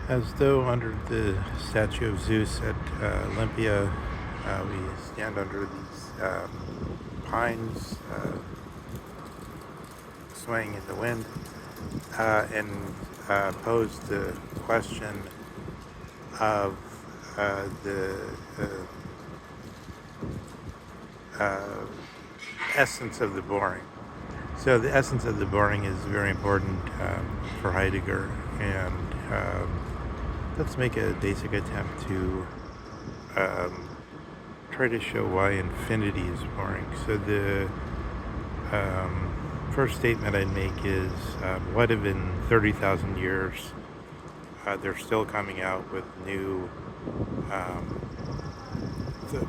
As though under the statue of Zeus at Olympia, we stand under these pines swaying in the wind and pose the question of the uh, essence of the boring. So the essence of the boring is very important for Heidegger, and let's make a basic attempt to try to show why infinity is boring. So the first statement I'd make is, what if in 30,000 years they're still coming out with new,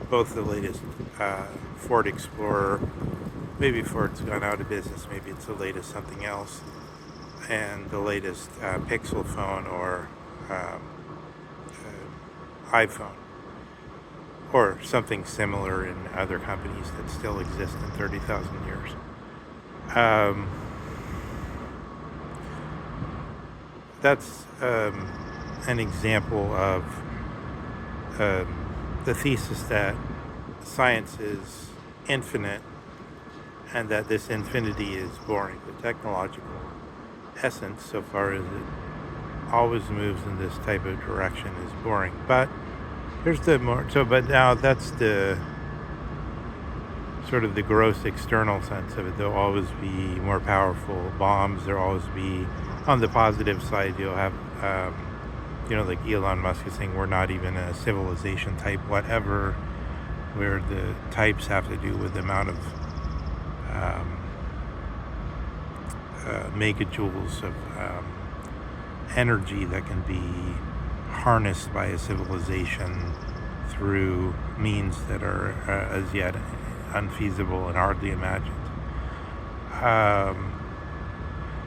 both the latest Ford Explorer, maybe Ford's gone out of business, maybe it's the latest something else, and the latest Pixel phone or iPhone, or something similar in other companies that still exist in 30,000 years. That's an example of the thesis that science is infinite and that this infinity is boring. The technological essence, so far as it always moves in this type of direction, is boring. But here's the more so. But now that's the sort of the gross external sense of it. There'll always be more powerful bombs. There'll always be, on the positive side, you'll have, like Elon Musk is saying, we're not even a civilization type, whatever, where the types have to do with the amount of megajoules of energy that can be harnessed by a civilization through means that are as yet unfeasible and hardly imagined.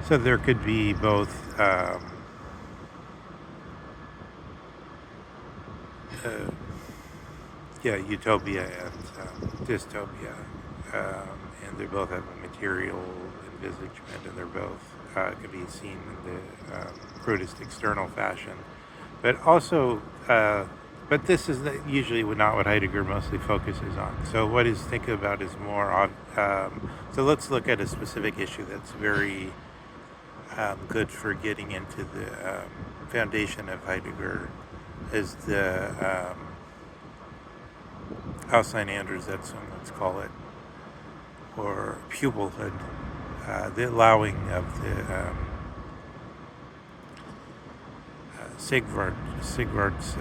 So there could be both utopia and dystopia, and they both have a material envisagement, and they're both can be seen in the crudest external fashion, but also. But this is usually not what Heidegger mostly focuses on. So what he's thinking about is more. So let's look at a specific issue that's very good for getting into the foundation of Heidegger, is the Ausein-Andersetzung, let's call it, or pupilhood, the allowing of the Sigvard's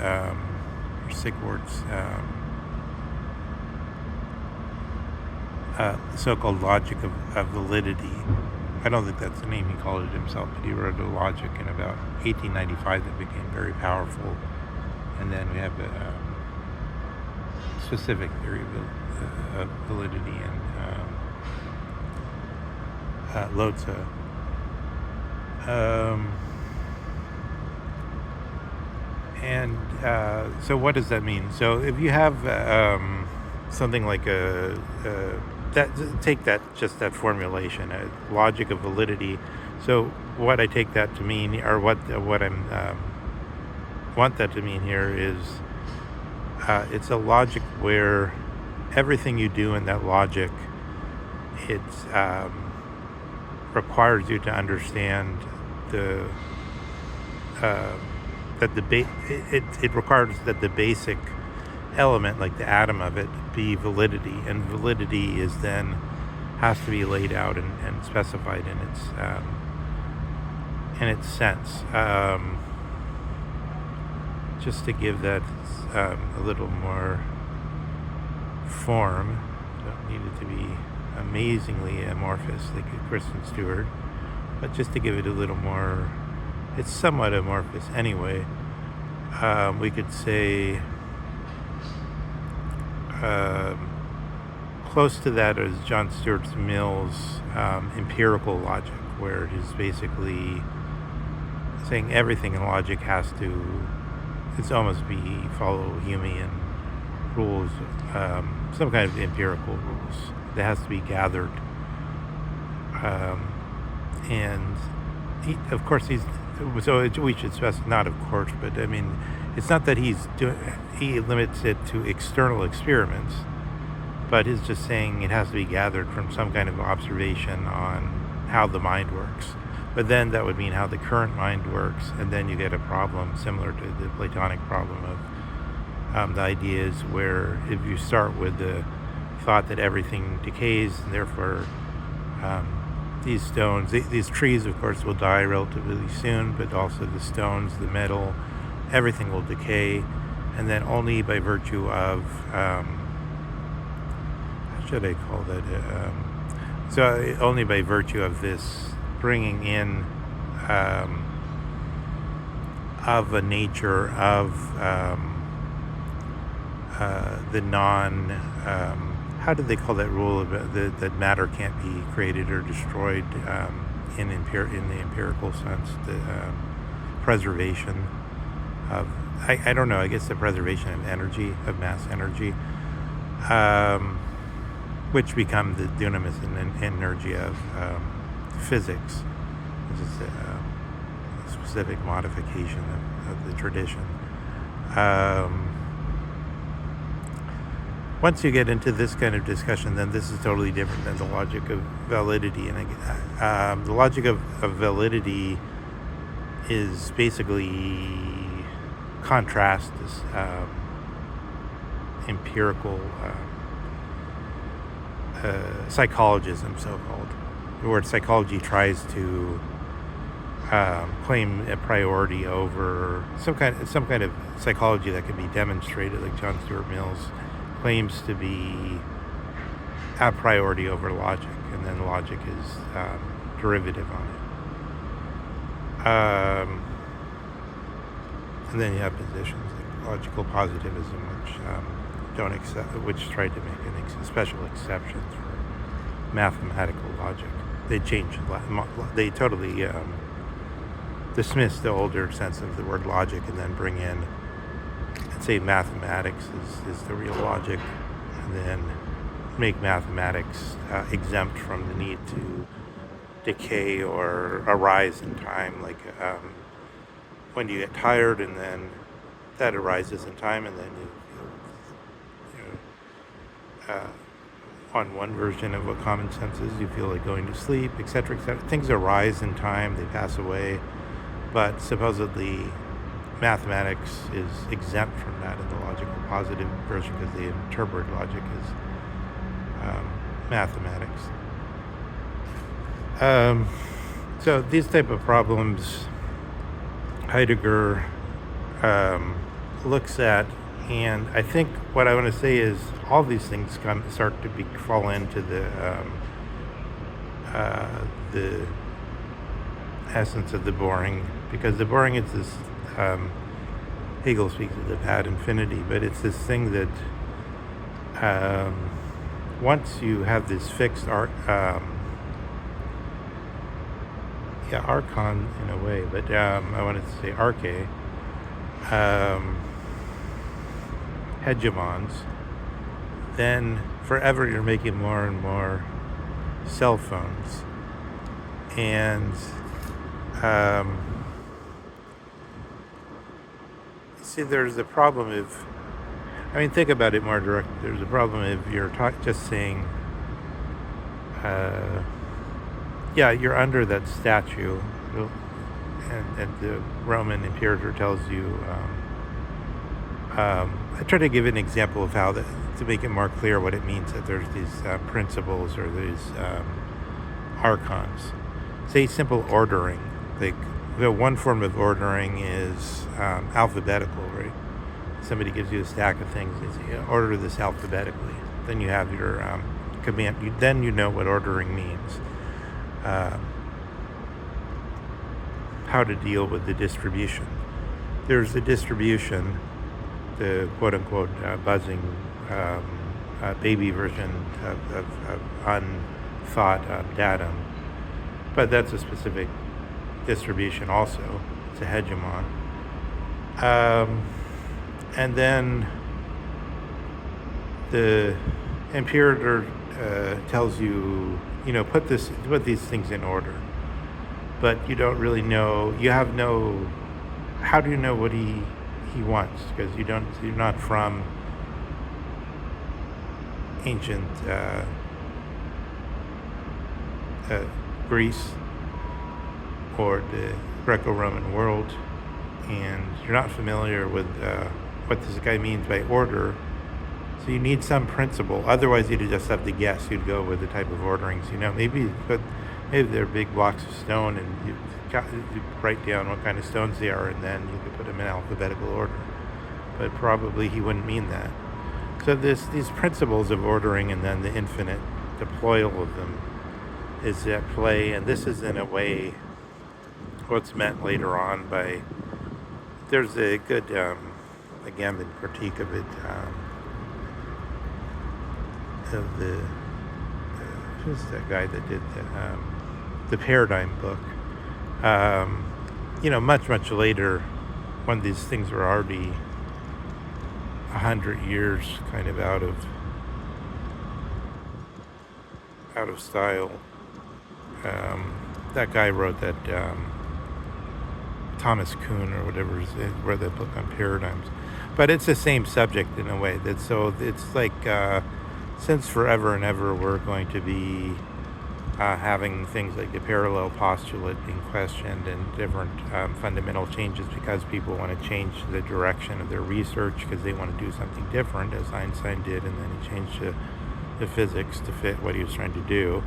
so-called logic of validity. I don't think that's the name he called it himself, but he wrote a logic in about 1895 that became very powerful. And then we have a specific theory of validity and Lotze. So what does that mean? So if you have something like take that formulation, a logic of validity. So what I take that to mean, or what I'm want that to mean here, is it's a logic where everything you do in that logic, it requires you to understand the that it requires that the basic element, like the atom of it, be validity, and validity is then has to be laid out and specified in its sense. Just to give that a little more form, don't need it to be amazingly amorphous like a Kristen Stewart, but just to give it a little more. It's somewhat amorphous anyway. We could say close to that is John Stuart Mill's empirical logic, where it is basically saying everything in logic has to, it's almost follow Humean rules, some kind of empirical rules that has to be gathered. And of course, we should specify, not of course, but I mean, it's not that he limits it to external experiments, but he's just saying it has to be gathered from some kind of observation on how the mind works. But then that would mean how the current mind works, and then you get a problem similar to the Platonic problem of the ideas where if you start with the thought that everything decays, and therefore these stones, these trees, of course, will die relatively soon, but also the stones, the metal, everything will decay, and then only by virtue of, how should I call that? So only by virtue of this bringing in of a nature of the non, how do they call that rule of that matter can't be created or destroyed in the empirical sense, the preservation of, I don't know, I guess the preservation of energy, of mass energy, which become the dunamis and energy of physics. This is a specific modification of the tradition. Once you get into this kind of discussion, then this is totally different than the logic of validity. And the logic of validity is basically contrast this empirical psychologism, so-called, where psychology tries to claim a priority over some kind of psychology that can be demonstrated, like John Stuart Mill's claims to be a priority over logic, and then logic is derivative on it. And then you have positions like logical positivism, which don't accept, which try to make special exceptions for mathematical logic. They they totally dismiss the older sense of the word logic, and then bring in and say mathematics is the real logic, and then make mathematics exempt from the need to decay or arise in time, like when you get tired, and then that arises in time, and then on one version of what common sense is, you feel like going to sleep, etc., etc. Things arise in time, they pass away, but supposedly mathematics is exempt from that in the logical positive version, because they interpret logic as mathematics. So these type of problems Heidegger looks at, and I think what I want to say is all these things start to fall into the essence of the boring, because the boring is this, Hegel speaks of the pad infinity, but it's this thing that once you have this fixed archon in a way, but I wanted to say arche, hegemons, then forever you're making more and more cell phones. And see, there's a problem if, think about it more directly. There's a problem if you're just saying, you're under that statue, and the Roman imperator tells you, I try to give an example of how to make it more clear what it means that there's these principles or these archons. Say simple ordering, like one form of ordering is alphabetical, right? Somebody gives you a stack of things and say, order this alphabetically. Then you have your command. Then you know what ordering means. How to deal with the distribution. There's the distribution, the quote-unquote buzzing baby version of unthought datum. But that's a specific distribution also. It's a hegemon. And then the imperator tells you, put these things in order. but you don't really know. You have no. How do you know what he wants? Because you don't. You're not from ancient uh, Greece or the Greco-Roman world, and you're not familiar with what this guy means by order. So you need some principle. Otherwise, you'd just have to guess. You'd go with the type of orderings. Maybe they're big blocks of stone, and you write down what kind of stones they are, and then you could put them in alphabetical order. But probably he wouldn't mean that. So these principles of ordering and then the infinite deployal of them is at play, and this is in a way what's meant later on by. There's a good Agamben critique of it. Of the who's that guy that did the Paradigm book? Much later, when these things were already 100 years kind of out of style. That guy wrote that Thomas Kuhn or whatever wrote that book on paradigms, but it's the same subject in a way. It's like. Since forever and ever we're going to be having things like the parallel postulate being questioned and different fundamental changes because people want to change the direction of their research because they want to do something different, as Einstein did, and then he changed the physics to fit what he was trying to do.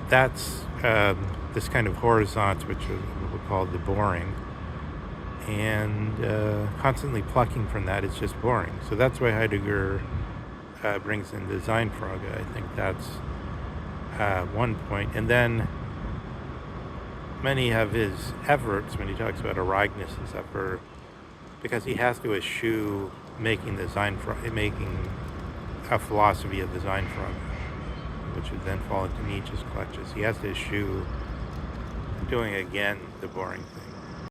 That's this kind of horizont, which we call the boring. And constantly plucking from that is just boring. So that's why Heidegger brings in the Seinfrage. I think that's one point. And then many of his efforts, when he talks about Ereignis and stuff, are because he has to eschew making a philosophy of the Seinfrage, which would then fall into Nietzsche's clutches. He has to eschew doing again the boring thing.